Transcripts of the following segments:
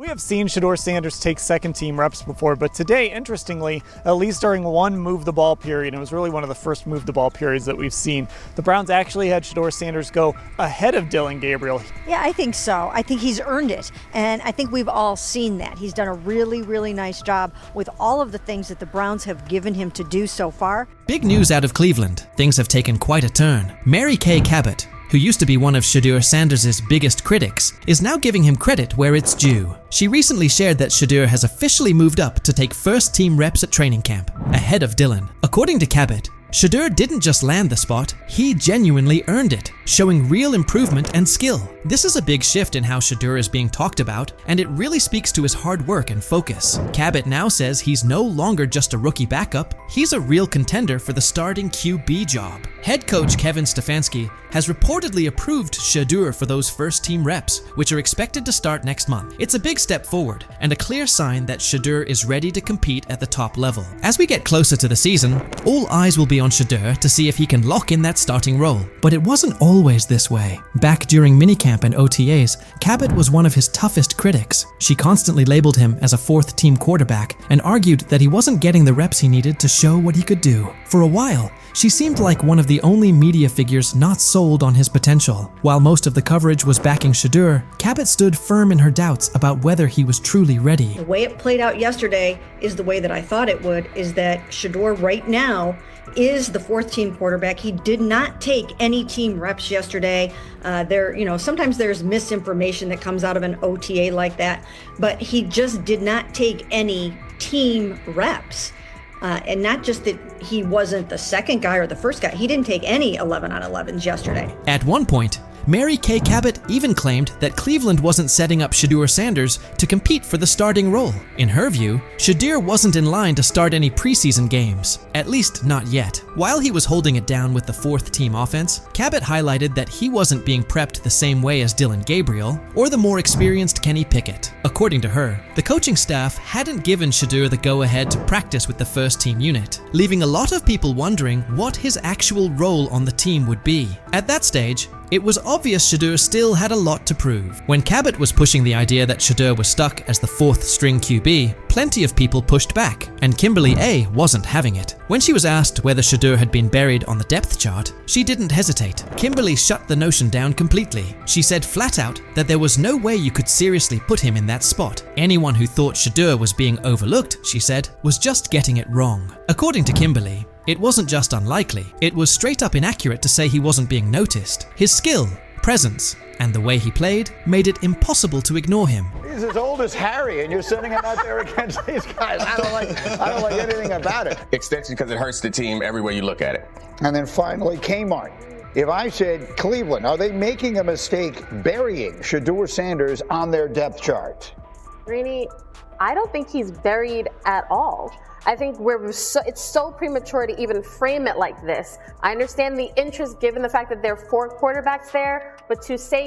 We have seen Shedeur Sanders take second-team reps before, but today, interestingly, at least during one move-the-ball period, and it was really one of the first move-the-ball periods that we've seen, the Browns actually had Shedeur Sanders go ahead of Dillon Gabriel. Yeah, I think so. I think he's earned it, and I think we've all seen that. He's done a really, really nice job with all of the things that the Browns have given him to do so far. Big news out of Cleveland. Things have taken quite a turn. Mary Kay Cabot, who used to be one of Shedeur Sanders' biggest critics, is now giving him credit where it's due. She recently shared that Shedeur has officially moved up to take first-team reps at training camp, ahead of Dillon. According to Cabot, Shedeur didn't just land the spot, he genuinely earned it, showing real improvement and skill. This is a big shift in how Shedeur is being talked about, and it really speaks to his hard work and focus. Cabot now says he's no longer just a rookie backup, he's a real contender for the starting QB job. Head coach Kevin Stefanski has reportedly approved Shedeur for those first-team reps, which are expected to start next month. It's a big step forward, and a clear sign that Shedeur is ready to compete at the top level. As we get closer to the season, all eyes will be on Shedeur to see if he can lock in that starting role. But it wasn't always this way. Back during minicamp and OTAs, Cabot was one of his toughest critics. She constantly labeled him as a fourth-team quarterback and argued that he wasn't getting the reps he needed to show what he could do. For a while, she seemed like one of the only media figures not sold on his potential. While most of the coverage was backing Shedeur, Cabot stood firm in her doubts about whether he was truly ready. The way it played out yesterday is the way that I thought it would, is that Shedeur right now is the fourth-team quarterback. He did not take any team reps yesterday. Sometimes there's misinformation that comes out of an OTA like that, but he just did not take any team reps. And not just that he wasn't the second guy or the first guy, he didn't take any 11-on-11s yesterday. At one point, Mary Kay Cabot even claimed that Cleveland wasn't setting up Shedeur Sanders to compete for the starting role. In her view, Shedeur wasn't in line to start any preseason games, at least not yet. While he was holding it down with the fourth-team offense, Cabot highlighted that he wasn't being prepped the same way as Dillon Gabriel or the more experienced Kenny Pickett. According to her, the coaching staff hadn't given Shedeur the go-ahead to practice with the first-team unit, leaving a lot of people wondering what his actual role on the team would be. At that stage, it was obvious Shedeur still had a lot to prove. When Cabot was pushing the idea that Shedeur was stuck as the fourth-string QB, plenty of people pushed back, and Kimberly A wasn't having it. When she was asked whether Shedeur had been buried on the depth chart, she didn't hesitate. Kimberly shut the notion down completely. She said flat out that there was no way you could seriously put him in that spot. Anyone who thought Shedeur was being overlooked, she said, was just getting it wrong. According to Kimberly, it wasn't just unlikely, it was straight up inaccurate to say he wasn't being noticed. His skill, presence, and the way he played made it impossible to ignore him. He's as old as Harry, and you're sending him out there against these guys. I don't like anything about it. Extension because it hurts the team every way you look at it. And then finally, Kmart. If I said Cleveland, are they making a mistake burying Shedeur Sanders on their depth chart? Rainey, I don't think he's buried at all. I think it's so premature to even frame it like this. I understand the interest given the fact that there are 4 quarterbacks there, but to say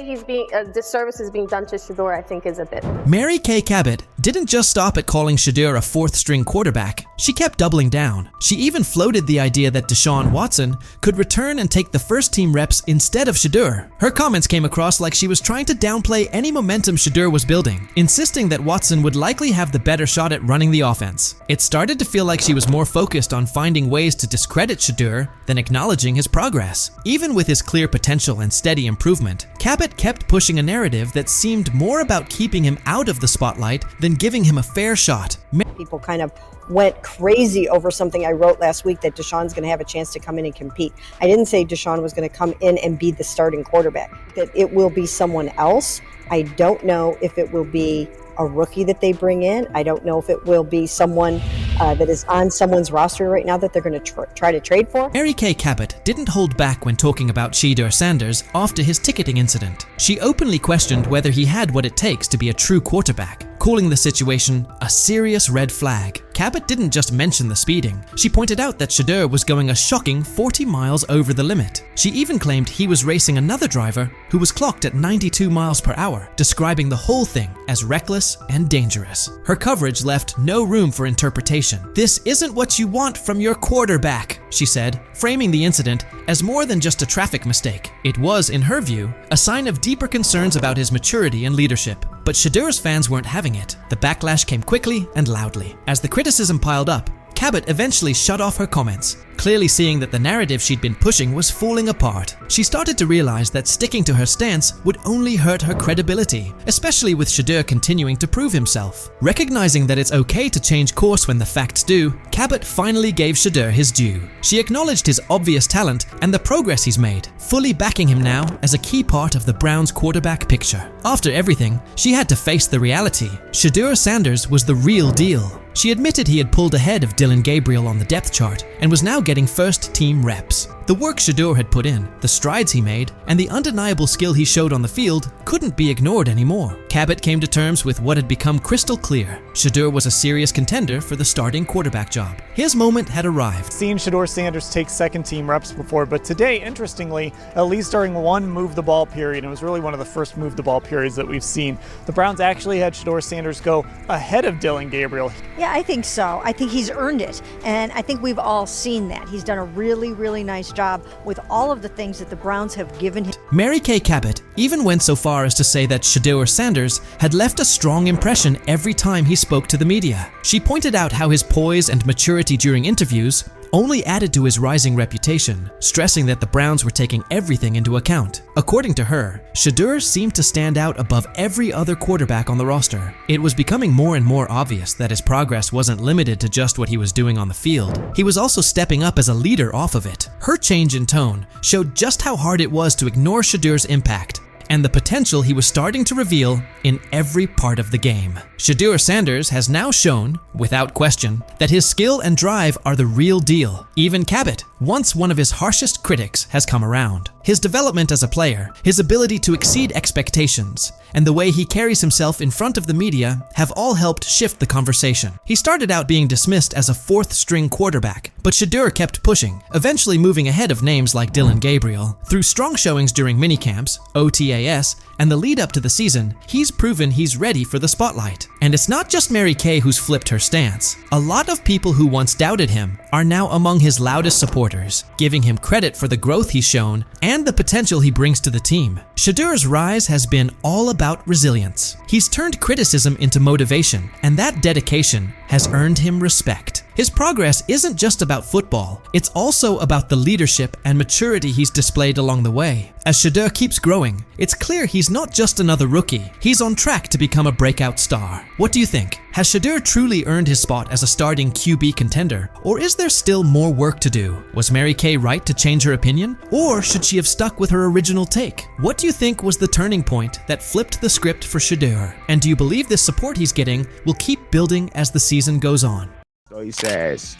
a disservice is being done to Shedeur, I think is a bit. Mary Kay Cabot didn't just stop at calling Shedeur a fourth-string quarterback. She kept doubling down. She even floated the idea that Deshaun Watson could return and take the first-team reps instead of Shedeur. Her comments came across like she was trying to downplay any momentum Shedeur was building, insisting that Watson would likely have the better shot at running the offense. It started to feel like she was more focused on finding ways to discredit Shedeur than acknowledging his progress. Even with his clear potential and steady improvement, Cabot kept pushing a narrative that seemed more about keeping him out of the spotlight than giving him a fair shot. People kind of went crazy over something I wrote last week, that Deshaun's going to have a chance to come in and compete. I didn't say Deshaun was going to come in and be the starting quarterback, that it will be someone else. I don't know if it will be a rookie that they bring in. I don't know if it will be someone that is on someone's roster right now that they're going to try to trade for. Mary Kay Cabot didn't hold back when talking about Shedeur Sanders after his ticketing incident. She openly questioned whether he had what it takes to be a true quarterback, calling the situation a serious red flag. Cabot didn't just mention the speeding. She pointed out that Shedeur was going a shocking 40 miles over the limit. She even claimed he was racing another driver who was clocked at 92 miles per hour, describing the whole thing as reckless and dangerous. Her coverage left no room for interpretation. "This isn't what you want from your quarterback," she said, framing the incident as more than just a traffic mistake. It was, in her view, a sign of deeper concerns about his maturity and leadership. But Shedeur's fans weren't having it. The backlash came quickly and loudly. As the criticism piled up, Cabot eventually shut off her comments, clearly seeing that the narrative she'd been pushing was falling apart. She started to realize that sticking to her stance would only hurt her credibility, especially with Shedeur continuing to prove himself. Recognizing that it's okay to change course when the facts do, Cabot finally gave Shedeur his due. She acknowledged his obvious talent and the progress he's made, fully backing him now as a key part of the Browns' quarterback picture. After everything, she had to face the reality. Shedeur Sanders was the real deal. She admitted he had pulled ahead of Dillon Gabriel on the depth chart and was now getting first-team reps. The work Shedeur had put in, the strides he made, and the undeniable skill he showed on the field couldn't be ignored anymore. Cabot came to terms with what had become crystal clear. Shedeur was a serious contender for the starting quarterback job. His moment had arrived. Seen Shedeur Sanders take second-team reps before, but today, interestingly, at least during one move-the-ball period, it was really one of the first move-the-ball periods that we've seen, the Browns actually had Shedeur Sanders go ahead of Dillon Gabriel. Yeah, I think so. I think he's earned it, and I think we've all seen that. He's done a really, really nice job with all of the things that the Browns have given him. Mary Kay Cabot even went so far as to say that Shedeur Sanders had left a strong impression every time he spoke to the media. She pointed out how his poise and maturity during interviews only added to his rising reputation, stressing that the Browns were taking everything into account. According to her, Shedeur seemed to stand out above every other quarterback on the roster. It was becoming more and more obvious that his progress wasn't limited to just what he was doing on the field. He was also stepping up as a leader off of it. Her change in tone showed just how hard it was to ignore Shedeur's impact and the potential he was starting to reveal in every part of the game. Shedeur Sanders has now shown, without question, that his skill and drive are the real deal. Even Cabot, once one of his harshest critics, has come around. His development as a player, his ability to exceed expectations, and the way he carries himself in front of the media have all helped shift the conversation. He started out being dismissed as a fourth-string quarterback, but Shedeur kept pushing, eventually moving ahead of names like Dillon Gabriel. Through strong showings during minicamps, OTAS, and the lead up to the season, he's proven he's ready for the spotlight. And it's not just Mary Kay who's flipped her stance. A lot of people who once doubted him are now among his loudest supporters, giving him credit for the growth he's shown and the potential he brings to the team. Shedeur's rise has been all about resilience. He's turned criticism into motivation, and that dedication has earned him respect. His progress isn't just about football, it's also about the leadership and maturity he's displayed along the way. As Shedeur keeps growing, it's clear he's not just another rookie, he's on track to become a breakout star. What do you think? Has Shedeur truly earned his spot as a starting QB contender, or is there still more work to do? Was Mary Kay right to change her opinion, or should she have stuck with her original take? What do you think was the turning point that flipped the script for Shedeur? And do you believe this support he's getting will keep building as the season goes on? So he says,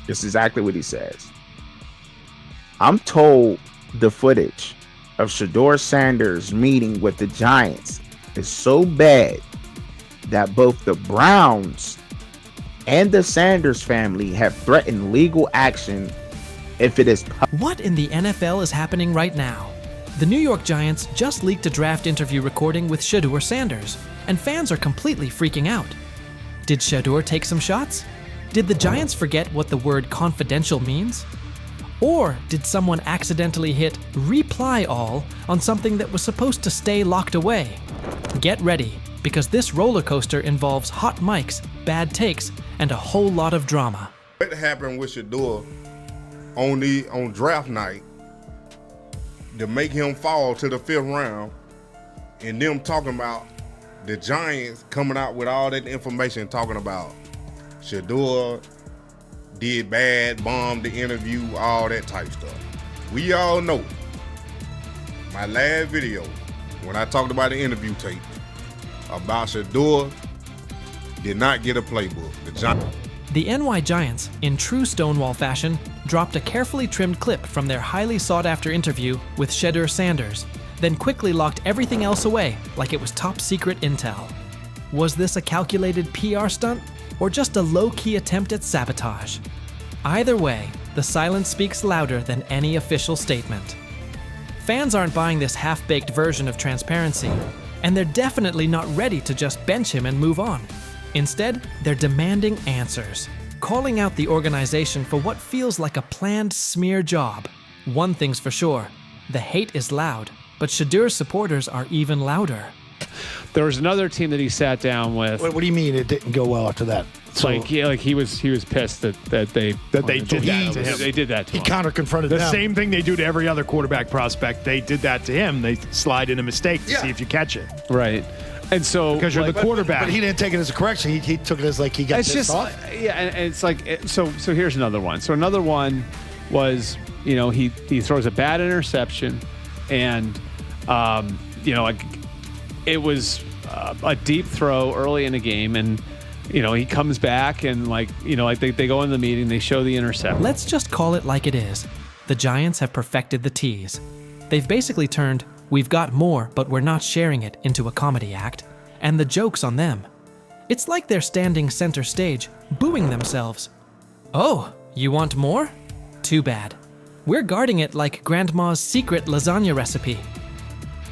this is exactly what he says. I'm told the footage of Shedeur Sanders meeting with the Giants is so bad that both the Browns and the Sanders family have threatened legal action if it is What in the NFL is happening right now? The New York Giants just leaked a draft interview recording with Shedeur Sanders, and fans are completely freaking out. Did Shedeur take some shots? Did the Giants forget what the word confidential means? Or did someone accidentally hit reply all on something that was supposed to stay locked away? Get ready, because this roller coaster involves hot mics, bad takes, and a whole lot of drama. What happened with Shedeur on draft night to make him fall to the 5th round, and them talking about the Giants coming out with all that information talking about Shedeur did bad, bombed the interview, all that type stuff. We all know my last video when I talked about the interview tape about Shedeur did not get a playbook. The NY Giants, in true Stonewall fashion, dropped a carefully trimmed clip from their highly sought-after interview with Shedeur Sanders, then quickly locked everything else away like it was top-secret intel. Was this a calculated PR stunt, or just a low-key attempt at sabotage? Either way, the silence speaks louder than any official statement. Fans aren't buying this half-baked version of transparency, and they're definitely not ready to just bench him and move on. Instead, they're demanding answers, calling out the organization for what feels like a planned smear job. One thing's for sure, the hate is loud, but Shedeur's supporters are even louder. There was another team that he sat down with. What do you mean it didn't go well after that? So, he was pissed that they did that to him. They did that to him. He counter-confronted the them. same thing they do to every other quarterback prospect. They did that to him. They slide in a mistake to see if you catch it. Right. And so because you're the quarterback. But he didn't take it as a correction. He took it as like he got pissed off. Yeah, and it's like so here's another one. So another one was, he throws a bad interception, and it was a deep throw early in the game, and he comes back and they go in the meeting, they show the interception. Let's just call it like it is. The Giants have perfected the tease. They've basically turned "we've got more, but we're not sharing it" into a comedy act, and the joke's on them. It's like they're standing center stage, booing themselves. Oh, you want more? Too bad. We're guarding it like Grandma's secret lasagna recipe.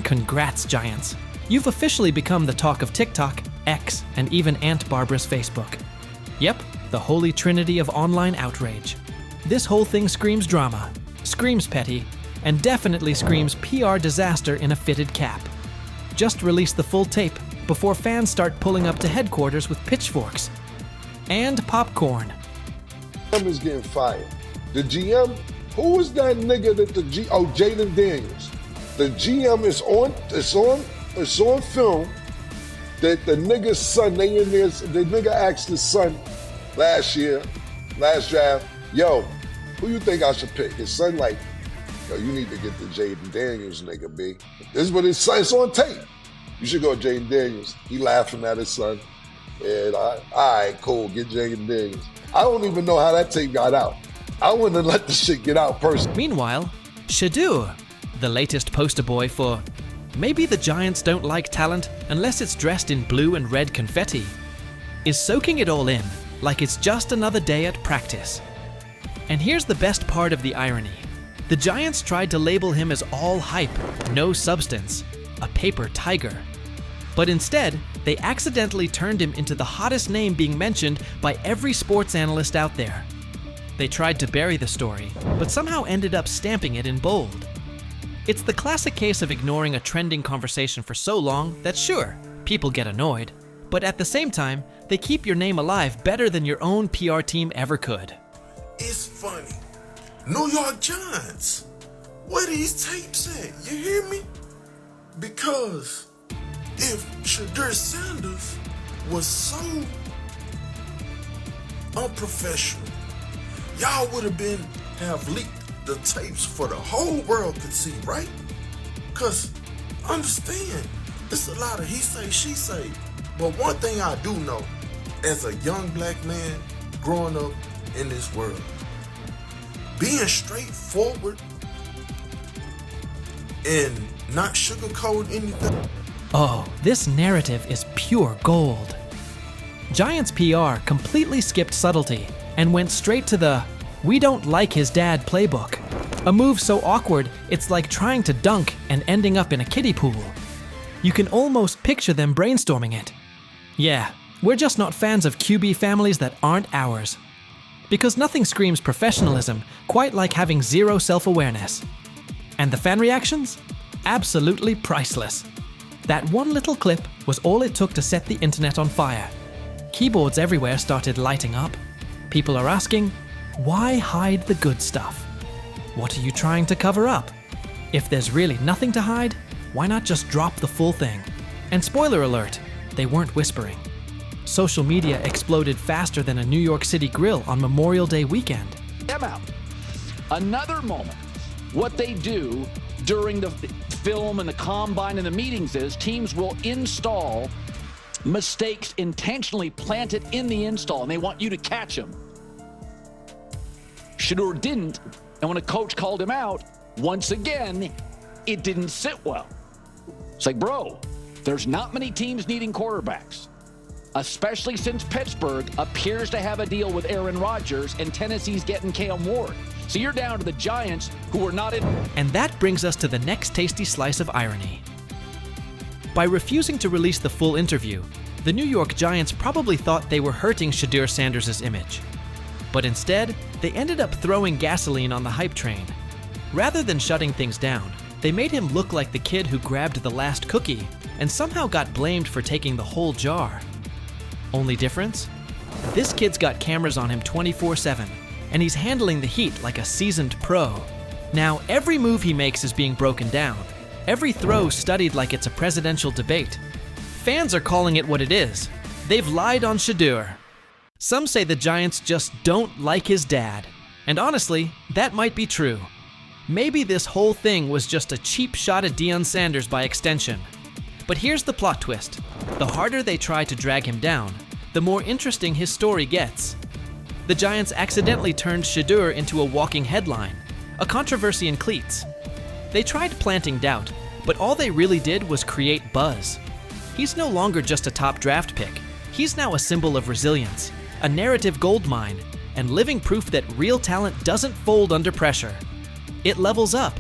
Congrats, Giants. You've officially become the talk of TikTok, X, and even Aunt Barbara's Facebook. Yep, the holy trinity of online outrage. This whole thing screams drama, screams petty, and definitely screams PR disaster in a fitted cap. Just release the full tape before fans start pulling up to headquarters with pitchforks. And popcorn. GM is getting fired. The GM, who was that nigga that Jaden Daniels. The GM is on film that the nigga's son, the nigga asked his son last draft, yo, who you think I should pick? His son like, yo, you need to get the Jaden Daniels nigga, B. This is what his son, it's on tape. You should go Jaden Daniels. He laughing at his son. And all right, cool, get Jaden Daniels. I don't even know how that tape got out. I wouldn't have let the shit get out personally. Meanwhile, Shedeur, the latest poster boy for maybe the Giants don't like talent unless it's dressed in blue and red confetti, is soaking it all in like it's just another day at practice. And here's the best part of the irony. The Giants tried to label him as all hype, no substance, a paper tiger. But instead, they accidentally turned him into the hottest name being mentioned by every sports analyst out there. They tried to bury the story, but somehow ended up stamping it in bold. It's the classic case of ignoring a trending conversation for so long that sure, people get annoyed, but at the same time, they keep your name alive better than your own PR team ever could. It's funny. New York Giants, where these tapes at? You hear me? Because if Shedeur Sanders was so unprofessional, y'all would have leaked the tapes for the whole world could see, right? Cause understand, it's a lot of he say, she say. But one thing I do know, as a young black man growing up in this world, being straightforward and not sugarcoat anything. Oh, this narrative is pure gold. Giants PR completely skipped subtlety and went straight to the "we don't like his dad" playbook. A move so awkward, it's like trying to dunk and ending up in a kiddie pool. You can almost picture them brainstorming it. Yeah, we're just not fans of QB families that aren't ours. Because nothing screams professionalism quite like having zero self-awareness. And the fan reactions? Absolutely priceless. That one little clip was all it took to set the internet on fire. Keyboards everywhere started lighting up. People are asking, why hide the good stuff? What are you trying to cover up? If there's really nothing to hide, why not just drop the full thing? And spoiler alert, they weren't whispering. Social media exploded faster than a New York City grill on Memorial Day weekend. Them out. Another moment. What they do during the film and the combine and the meetings is teams will install mistakes intentionally planted in the install, and they want you to catch them. Shedeur didn't, and when a coach called him out, once again, it didn't sit well. It's like, bro, there's not many teams needing quarterbacks, especially since Pittsburgh appears to have a deal with Aaron Rodgers and Tennessee's getting Cam Ward. So you're down to the Giants, who are not in. And that brings us to the next tasty slice of irony. By refusing to release the full interview, the New York Giants probably thought they were hurting Shedeur Sanders' image. But instead, they ended up throwing gasoline on the hype train. Rather than shutting things down, they made him look like the kid who grabbed the last cookie and somehow got blamed for taking the whole jar. Only difference? This kid's got cameras on him 24/7, and he's handling the heat like a seasoned pro. Now, every move he makes is being broken down, every throw studied like it's a presidential debate. Fans are calling it what it is. They've lied on Shedeur. Some say the Giants just don't like his dad. And honestly, that might be true. Maybe this whole thing was just a cheap shot at Deion Sanders by extension. But here's the plot twist. The harder they try to drag him down, the more interesting his story gets. The Giants accidentally turned Shedeur into a walking headline, a controversy in cleats. They tried planting doubt, but all they really did was create buzz. He's no longer just a top draft pick. He's now a symbol of resilience, a narrative goldmine, and living proof that real talent doesn't fold under pressure. It levels up.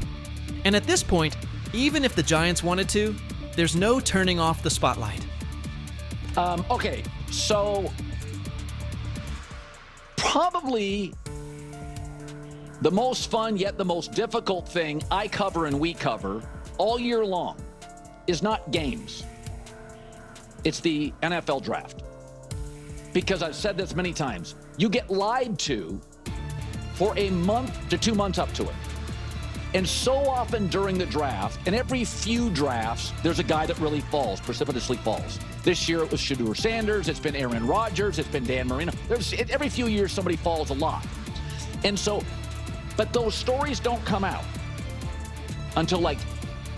And at this point, even if the Giants wanted to, there's no turning off the spotlight. Okay, so probably the most fun yet the most difficult thing I cover and we cover all year long is not games. It's the NFL draft. Because I've said this many times, you get lied to for a month to 2 months up to it. And so often during the draft, and every few drafts, there's a guy that really falls, precipitously falls. This year it was Shedeur Sanders, it's been Aaron Rodgers, it's been Dan Marino. Every few years somebody falls a lot. And so, but those stories don't come out until like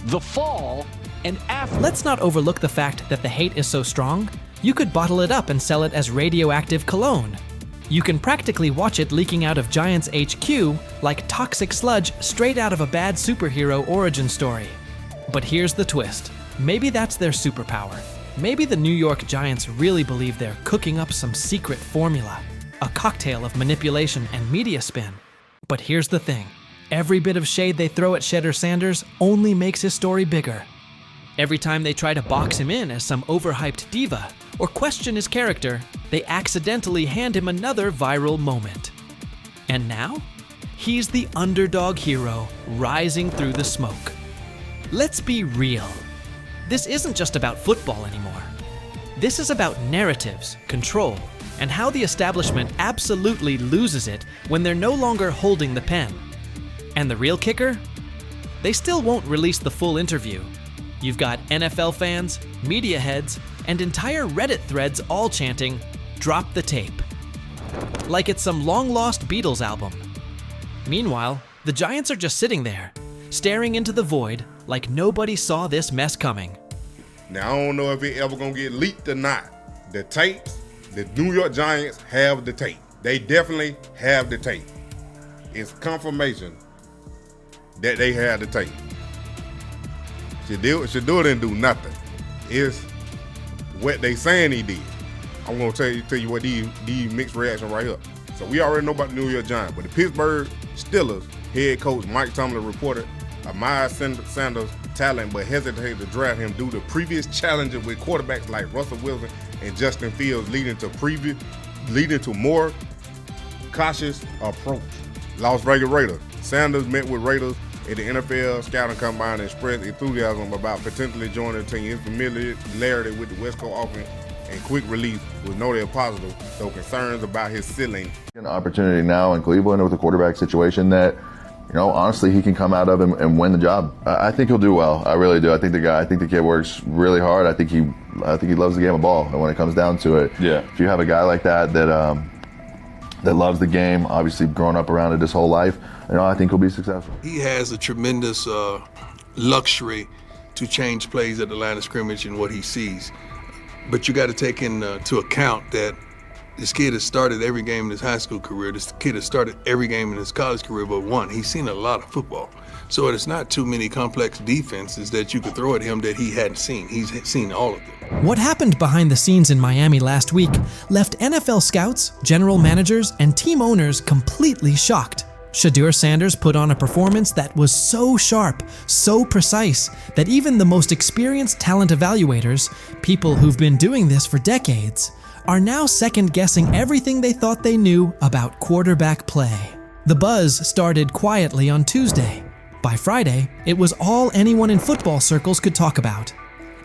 the fall and after. Let's not overlook the fact that the hate is so strong, you could bottle it up and sell it as radioactive cologne. You can practically watch it leaking out of Giants HQ like toxic sludge straight out of a bad superhero origin story. But here's the twist. Maybe that's their superpower. Maybe the New York Giants really believe they're cooking up some secret formula, a cocktail of manipulation and media spin. But here's the thing. Every bit of shade they throw at Shedeur Sanders only makes his story bigger. Every time they try to box him in as some overhyped diva or question his character, they accidentally hand him another viral moment. And now, he's the underdog hero rising through the smoke. Let's be real. This isn't just about football anymore. This is about narratives, control, and how the establishment absolutely loses it when they're no longer holding the pen. And the real kicker? They still won't release the full interview. You've got NFL fans, media heads, and entire Reddit threads all chanting, "Drop the tape." Like it's some long-lost Beatles album. Meanwhile, the Giants are just sitting there, staring into the void like nobody saw this mess coming. Now, I don't know if it ever gonna get leaked or not. The tapes, the New York Giants have the tape. They definitely have the tape. It's confirmation that they have the tape. Shedeur didn't do nothing. It's what they saying he did. I'm gonna tell you what these mixed reactions right here. So we already know about the New York Giants, but the Pittsburgh Steelers head coach Mike Tomlin reported Miles Sanders' talent, but hesitated to draft him due to previous challenges with quarterbacks like Russell Wilson and Justin Fields, leading to more cautious approach. Las Vegas Raiders. Sanders met with Raiders at the NFL Scouting Combine and expressed enthusiasm about potentially joining the team. His familiarity with the West Coast offense and quick release was noted positive, though concerns about his ceiling. An opportunity now in Cleveland with a quarterback situation that, honestly, he can come out of and win the job. I think he'll do well. I really do. I think the kid works really hard. I think he loves the game of ball. And when it comes down to it, if you have a guy like that loves the game, obviously growing up around it his whole life, I think he'll be successful. He has a tremendous luxury to change plays at the line of scrimmage and what he sees. But you got to take into account that this kid has started every game in his high school career. This kid has started every game in his college career but one. He's seen a lot of football. So it's not too many complex defenses that you could throw at him that he hadn't seen. He's seen all of them. What happened behind the scenes in Miami last week left NFL scouts, general managers, and team owners completely shocked. Shedeur Sanders put on a performance that was so sharp, so precise, that even the most experienced talent evaluators, people who've been doing this for decades, are now second-guessing everything they thought they knew about quarterback play. The buzz started quietly on Tuesday. By Friday, it was all anyone in football circles could talk about.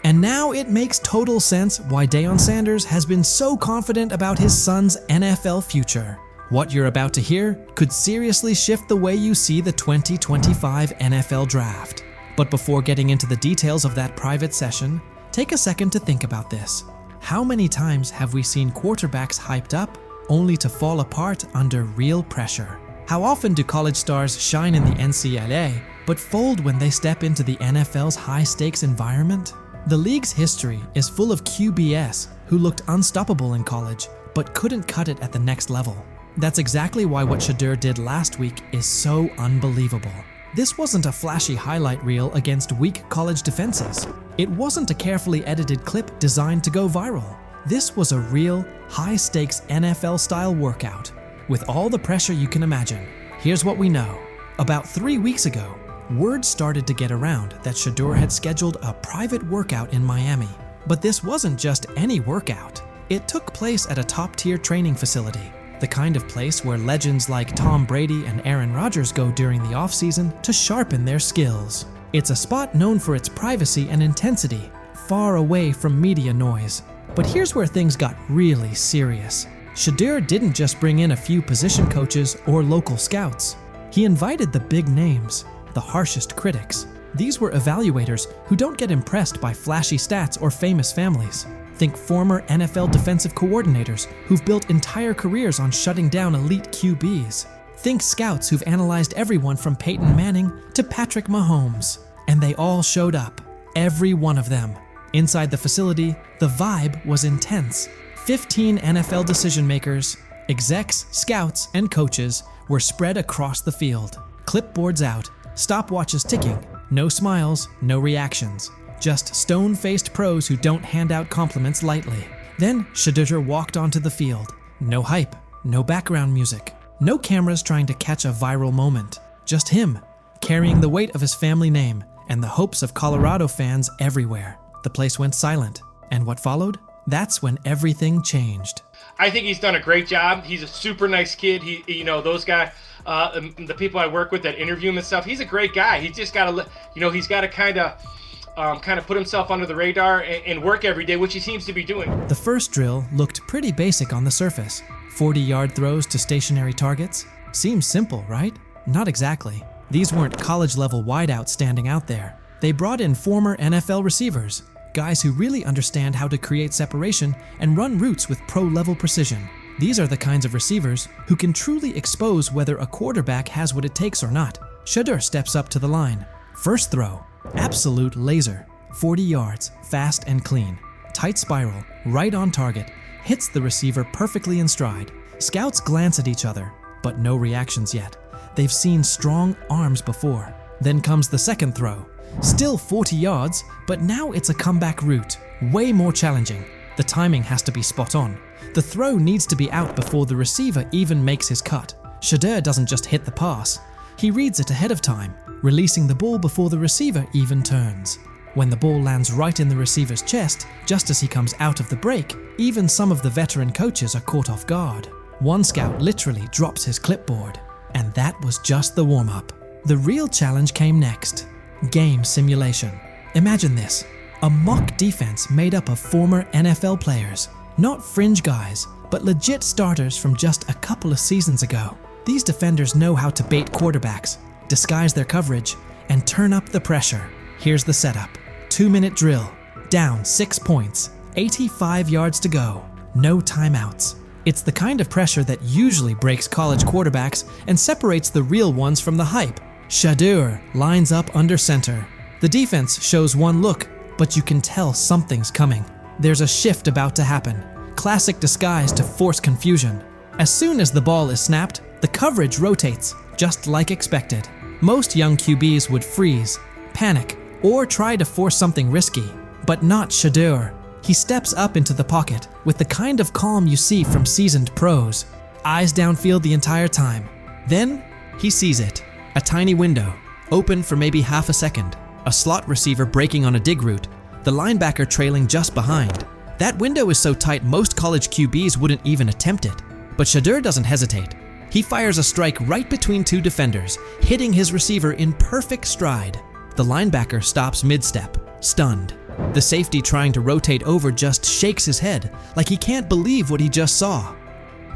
And now it makes total sense why Deion Sanders has been so confident about his son's NFL future. What you're about to hear could seriously shift the way you see the 2025 NFL Draft. But before getting into the details of that private session, take a second to think about this. How many times have we seen quarterbacks hyped up only to fall apart under real pressure? How often do college stars shine in the NCAA but fold when they step into the NFL's high-stakes environment? The league's history is full of QBs who looked unstoppable in college but couldn't cut it at the next level. That's exactly why what Shedeur did last week is so unbelievable. This wasn't a flashy highlight reel against weak college defenses. It wasn't a carefully edited clip designed to go viral. This was a real, high-stakes NFL-style workout, with all the pressure you can imagine. Here's what we know. About 3 weeks ago, word started to get around that Shedeur had scheduled a private workout in Miami. But this wasn't just any workout. It took place at a top-tier training facility, the kind of place where legends like Tom Brady and Aaron Rodgers go during the offseason to sharpen their skills. It's a spot known for its privacy and intensity, far away from media noise. But here's where things got really serious. Shedeur didn't just bring in a few position coaches or local scouts. He invited the big names, the harshest critics. These were evaluators who don't get impressed by flashy stats or famous families. Think former NFL defensive coordinators who've built entire careers on shutting down elite QBs. Think scouts who've analyzed everyone from Peyton Manning to Patrick Mahomes. And they all showed up, every one of them. Inside the facility, the vibe was intense. 15 NFL decision makers, execs, scouts, and coaches were spread across the field. Clipboards out, stopwatches ticking, no smiles, no reactions. Just stone-faced pros who don't hand out compliments lightly. Then Shedeur walked onto the field. No hype, no background music, no cameras trying to catch a viral moment. Just him, carrying the weight of his family name and the hopes of Colorado fans everywhere. The place went silent, and what followed? That's when everything changed. I think he's done a great job. He's a super nice kid. Those guys, the people I work with that interview him and stuff, he's a great guy. He's just got to, he's got to kind of put himself under the radar and work every day, which he seems to be doing. The first drill looked pretty basic on the surface. 40-yard throws to stationary targets. Seems simple, right? Not exactly. These weren't college-level wideouts standing out there. They brought in former NFL receivers, guys who really understand how to create separation and run routes with pro-level precision. These are the kinds of receivers who can truly expose whether a quarterback has what it takes or not. Shedeur steps up to the line. First throw, absolute laser. 40 yards, fast and clean. Tight spiral, right on target. Hits the receiver perfectly in stride. Scouts glance at each other, but no reactions yet. They've seen strong arms before. Then comes the second throw. Still 40 yards, but now it's a comeback route. Way more challenging. The timing has to be spot on. The throw needs to be out before the receiver even makes his cut. Shedeur doesn't just hit the pass. He reads it ahead of time, releasing the ball before the receiver even turns. When the ball lands right in the receiver's chest, just as he comes out of the break, even some of the veteran coaches are caught off guard. One scout literally drops his clipboard. And that was just the warm-up. The real challenge came next. Game simulation. Imagine this. A mock defense made up of former NFL players. Not fringe guys, but legit starters from just a couple of seasons ago. These defenders know how to bait quarterbacks, disguise their coverage, and turn up the pressure. Here's the setup. 2-minute drill. Down 6 points. 85 yards to go. No timeouts. It's the kind of pressure that usually breaks college quarterbacks and separates the real ones from the hype. Shedeur lines up under center. The defense shows one look, but you can tell something's coming. There's a shift about to happen. Classic disguise to force confusion. As soon as the ball is snapped, the coverage rotates, just like expected. Most young QBs would freeze, panic, or try to force something risky, but not Shedeur. He steps up into the pocket with the kind of calm you see from seasoned pros. Eyes downfield the entire time. Then, he sees it. A tiny window, open for maybe half a second. A slot receiver breaking on a dig route. The linebacker trailing just behind. That window is so tight most college QBs wouldn't even attempt it. But Shedeur doesn't hesitate. He fires a strike right between two defenders, hitting his receiver in perfect stride. The linebacker stops mid-step, stunned. The safety trying to rotate over just shakes his head like he can't believe what he just saw.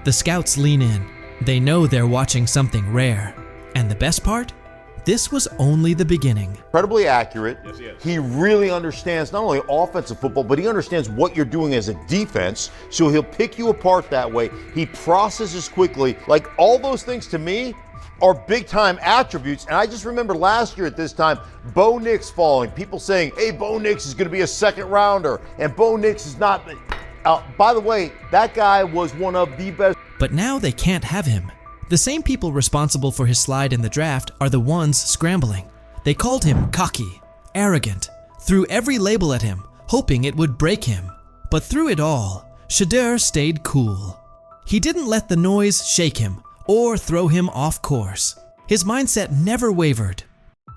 The scouts lean in. They know they're watching something rare. And the best part? This was only the beginning. Incredibly accurate. Yes. He really understands not only offensive football, but he understands what you're doing as a defense. So he'll pick you apart that way. He processes quickly. Like, all those things to me are big time attributes. And I just remember last year at this time, Bo Nix falling. People saying, hey, Bo Nix is going to be a second rounder. And Bo Nix is not. By the way, that guy was one of the best. But now they can't have him. The same people responsible for his slide in the draft are the ones scrambling. They called him cocky, arrogant, threw every label at him, hoping it would break him. But through it all, Shedeur stayed cool. He didn't let the noise shake him or throw him off course. His mindset never wavered.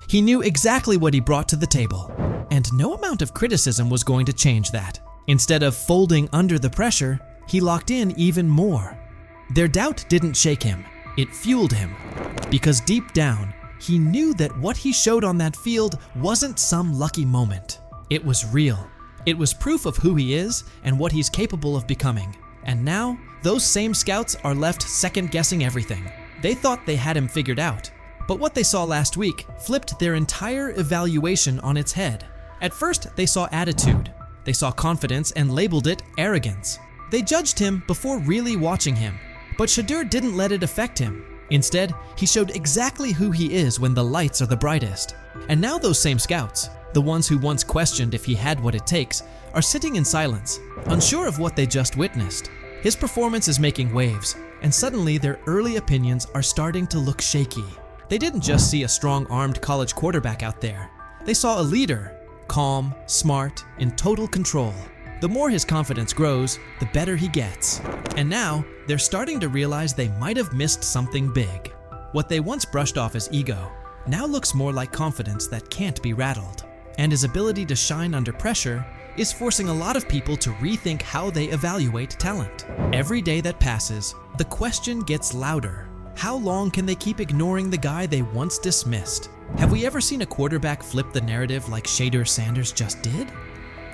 He knew exactly what he brought to the table, and no amount of criticism was going to change that. Instead of folding under the pressure, he locked in even more. Their doubt didn't shake him. It fueled him, because deep down, he knew that what he showed on that field wasn't some lucky moment. It was real. It was proof of who he is and what he's capable of becoming. And now, those same scouts are left second-guessing everything. They thought they had him figured out, but what they saw last week flipped their entire evaluation on its head. At first, they saw attitude. They saw confidence and labeled it arrogance. They judged him before really watching him. But Shedeur didn't let it affect him. Instead, he showed exactly who he is when the lights are the brightest. And now those same scouts, the ones who once questioned if he had what it takes, are sitting in silence, unsure of what they just witnessed. His performance is making waves, and suddenly their early opinions are starting to look shaky. They didn't just see a strong-armed college quarterback out there. They saw a leader, calm, smart, in total control. The more his confidence grows, the better he gets. And now, they're starting to realize they might have missed something big. What they once brushed off as ego now looks more like confidence that can't be rattled. And his ability to shine under pressure is forcing a lot of people to rethink how they evaluate talent. Every day that passes, the question gets louder. How long can they keep ignoring the guy they once dismissed? Have we ever seen a quarterback flip the narrative like Shedeur Sanders just did?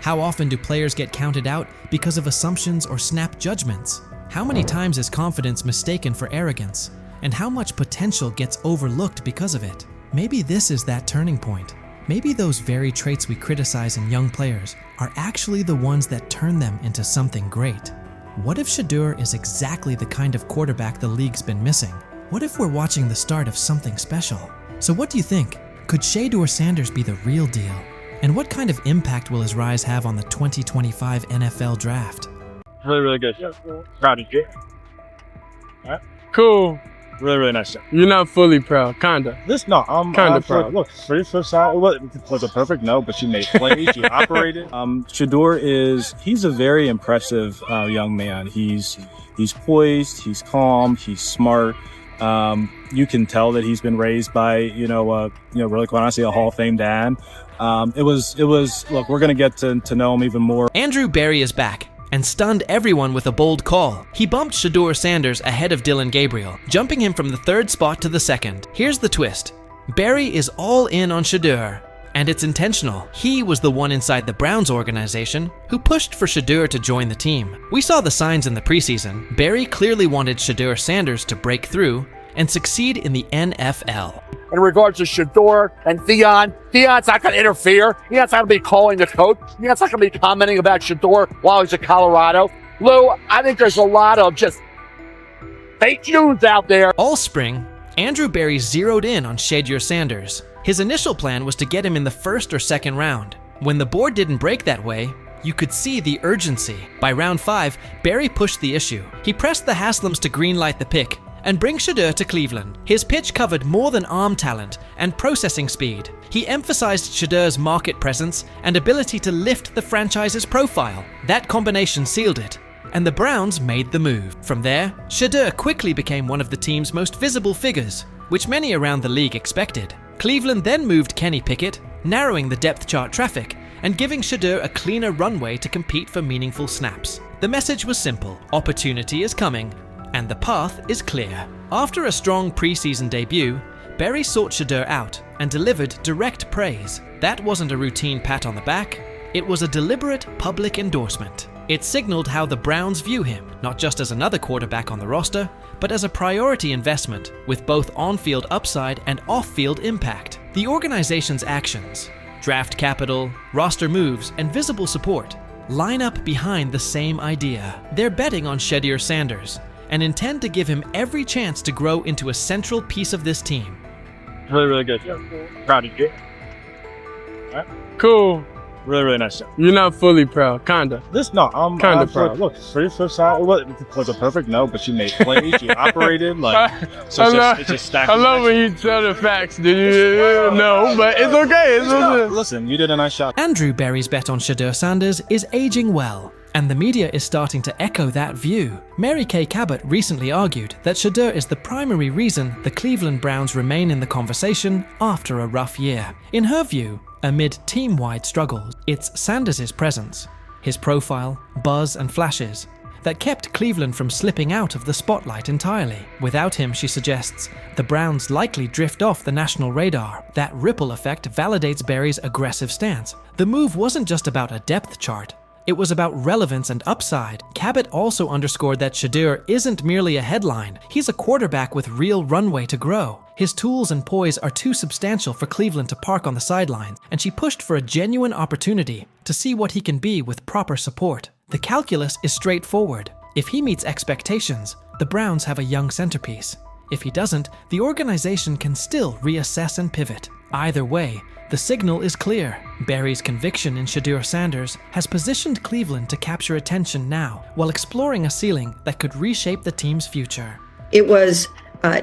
How often do players get counted out because of assumptions or snap judgments? How many times is confidence mistaken for arrogance? And how much potential gets overlooked because of it? Maybe this is that turning point. Maybe those very traits we criticize in young players are actually the ones that turn them into something great. What if Shedeur is exactly the kind of quarterback the league's been missing? What if we're watching the start of something special? So what do you think? Could Shedeur Sanders be the real deal? And what kind of impact will his rise have on the 2025 NFL Draft? Really, really good. Proud of you. All right. Cool. Really, really nice job. You're not fully proud, kinda. I'm kinda proud. Look, for the flip side, was a perfect no, but she made plays, she operated. Shedeur he's a very impressive young man. He's poised, he's calm, he's smart. You can tell that he's been raised by, really quite honestly, a Hall of Fame dad. Look, we're going to get to know him even more. Andrew Berry is back and stunned everyone with a bold call. He bumped Shedeur Sanders ahead of Dillon Gabriel, jumping him from the third spot to the second. Here's the twist. Berry is all in on Shedeur, and it's intentional. He was the one inside the Browns organization who pushed for Shedeur to join the team. We saw the signs in the preseason. Berry clearly wanted Shedeur Sanders to break through and succeed in the NFL. In regards to Shedeur and Theon's not going to interfere. Theon's not going to be calling the coach. Theon's not going to be commenting about Shedeur while he's in Colorado. Lou, I think there's a lot of just fake news out there. All spring, Andrew Berry zeroed in on Shedeur Sanders. His initial plan was to get him in the first or second round. When the board didn't break that way, you could see the urgency. By round 5, Berry pushed the issue. He pressed the Haslams to greenlight the pick and bring Shedeur to Cleveland. His pitch covered more than arm talent and processing speed. He emphasized Shedeur's market presence and ability to lift the franchise's profile. That combination sealed it, and the Browns made the move. From there, Shedeur quickly became one of the team's most visible figures, which many around the league expected. Cleveland then moved Kenny Pickett, narrowing the depth chart traffic and giving Shedeur a cleaner runway to compete for meaningful snaps. The message was simple: opportunity is coming, and the path is clear. After a strong preseason debut, Berry sought Shedeur out and delivered direct praise. That wasn't a routine pat on the back, It was a deliberate public endorsement. It signaled how the Browns view him, not just as another quarterback on the roster, but as a priority investment with both on-field upside and off-field impact. The organization's actions, draft capital, roster moves, and visible support line up behind the same idea. They're betting on Shedeur Sanders and intend to give him every chance to grow into a central piece of this team. Really, really good. Proud of you. All right. Cool. Really, really nice job. You're not fully proud, kinda. I'm kinda proud. Look, for flip side, was a perfect no, but she made plays, she operated, it's just stacked. I love when you tell the facts, dude. No, but it's okay. It's okay. Listen, you did a nice job. Andrew Berry's bet on Shedeur Sanders is aging well, and the media is starting to echo that view. Mary Kay Cabot recently argued that Shedeur is the primary reason the Cleveland Browns remain in the conversation after a rough year. In her view, amid team-wide struggles, it's Sanders' presence, his profile, buzz, and flashes that kept Cleveland from slipping out of the spotlight entirely. Without him, she suggests, the Browns likely drift off the national radar. That ripple effect validates Berry's aggressive stance. The move wasn't just about a depth chart. It was about relevance and upside. Cabot also underscored that Shedeur isn't merely a headline. He's a quarterback with real runway to grow. His tools and poise are too substantial for Cleveland to park on the sidelines, and she pushed for a genuine opportunity to see what he can be with proper support. The calculus is straightforward. If he meets expectations, the Browns have a young centerpiece. If he doesn't, the organization can still reassess and pivot. Either way, the signal is clear. Berry's conviction in Shedeur Sanders has positioned Cleveland to capture attention now, while exploring a ceiling that could reshape the team's future. It was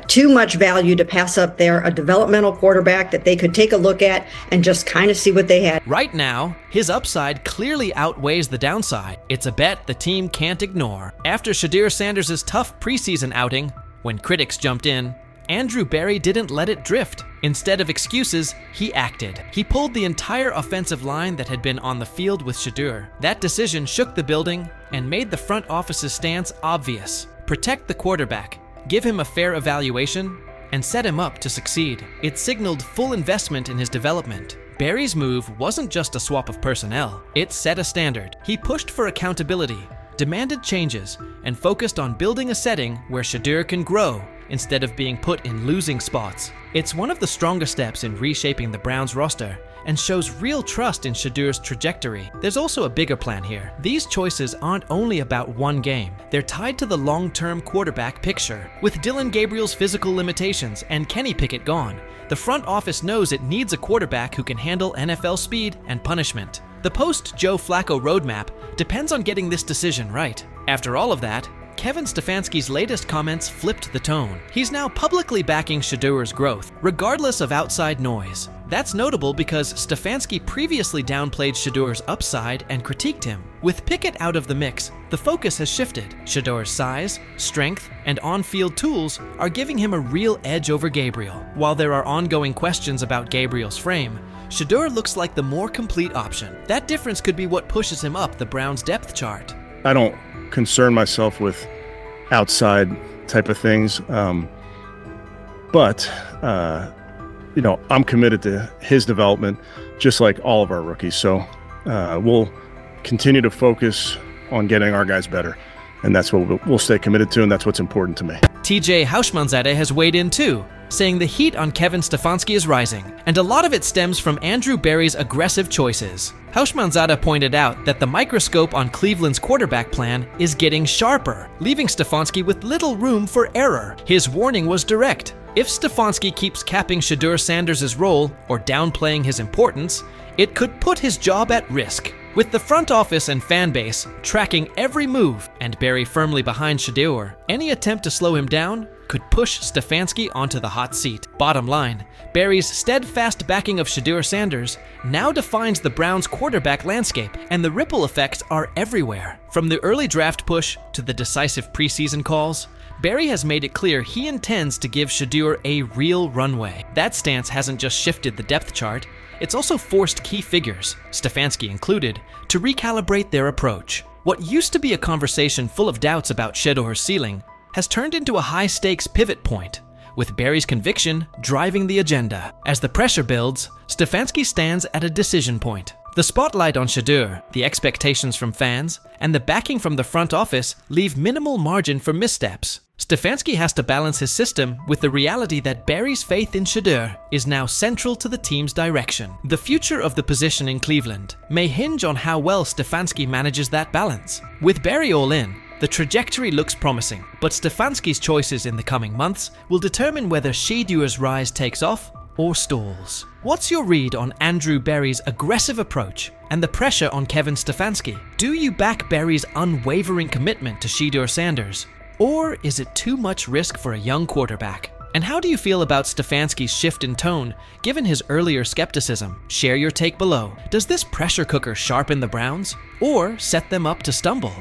too much value to pass up there, a developmental quarterback that they could take a look at and just kind of see what they had. Right now, his upside clearly outweighs the downside. It's a bet the team can't ignore. After Shedeur Sanders' tough preseason outing, when critics jumped in, Andrew Berry didn't let it drift. Instead of excuses, he acted. He pulled the entire offensive line that had been on the field with Shedeur. That decision shook the building and made the front office's stance obvious. Protect the quarterback, give him a fair evaluation, and set him up to succeed. It signaled full investment in his development. Berry's move wasn't just a swap of personnel, it set a standard. He pushed for accountability, demanded changes, and focused on building a setting where Shedeur can grow instead of being put in losing spots. It's one of the strongest steps in reshaping the Browns roster and shows real trust in Shedeur's trajectory. There's also a bigger plan here. These choices aren't only about one game. They're tied to the long-term quarterback picture. With Dylan Gabriel's physical limitations and Kenny Pickett gone, the front office knows it needs a quarterback who can handle NFL speed and punishment. The post-Joe Flacco roadmap depends on getting this decision right. After all of that, Kevin Stefanski's latest comments flipped the tone. He's now publicly backing Shedeur's growth, regardless of outside noise. That's notable because Stefanski previously downplayed Shedeur's upside and critiqued him. With Pickett out of the mix, the focus has shifted. Shedeur's size, strength, and on-field tools are giving him a real edge over Gabriel. While there are ongoing questions about Gabriel's frame, Shedeur looks like the more complete option. That difference could be what pushes him up the Browns' depth chart. I don't concern myself with outside type of things, but I'm committed to his development, just like all of our rookies. So we'll continue to focus on getting our guys better, and that's what we'll stay committed to, and that's what's important to me. TJ Houshmandzadeh has weighed in too, saying the heat on Kevin Stefanski is rising, and a lot of it stems from Andrew Berry's aggressive choices. Houshmandzadeh pointed out that the microscope on Cleveland's quarterback plan is getting sharper, leaving Stefanski with little room for error. His warning was direct. If Stefanski keeps capping Shedeur Sanders' role or downplaying his importance, it could put his job at risk. With the front office and fan base tracking every move and Berry firmly behind Shedeur, any attempt to slow him down could push Stefanski onto the hot seat. Bottom line, Berry's steadfast backing of Shedeur Sanders now defines the Browns' quarterback landscape, and the ripple effects are everywhere. From the early draft push to the decisive preseason calls, Berry has made it clear he intends to give Shedeur a real runway. That stance hasn't just shifted the depth chart, it's also forced key figures, Stefanski included, to recalibrate their approach. What used to be a conversation full of doubts about Shedeur's ceiling has turned into a high-stakes pivot point, with Berry's conviction driving the agenda. As the pressure builds, Stefanski stands at a decision point. The spotlight on Shedeur, the expectations from fans, and the backing from the front office leave minimal margin for missteps. Stefanski has to balance his system with the reality that Barry's faith in Shedeur is now central to the team's direction. The future of the position in Cleveland may hinge on how well Stefanski manages that balance. With Barry all in, the trajectory looks promising, but Stefanski's choices in the coming months will determine whether Shedeur's rise takes off or stalls. What's your read on Andrew Berry's aggressive approach and the pressure on Kevin Stefanski? Do you back Berry's unwavering commitment to Shedeur Sanders? Or is it too much risk for a young quarterback? And how do you feel about Stefanski's shift in tone, given his earlier skepticism? Share your take below. Does this pressure cooker sharpen the Browns, or set them up to stumble?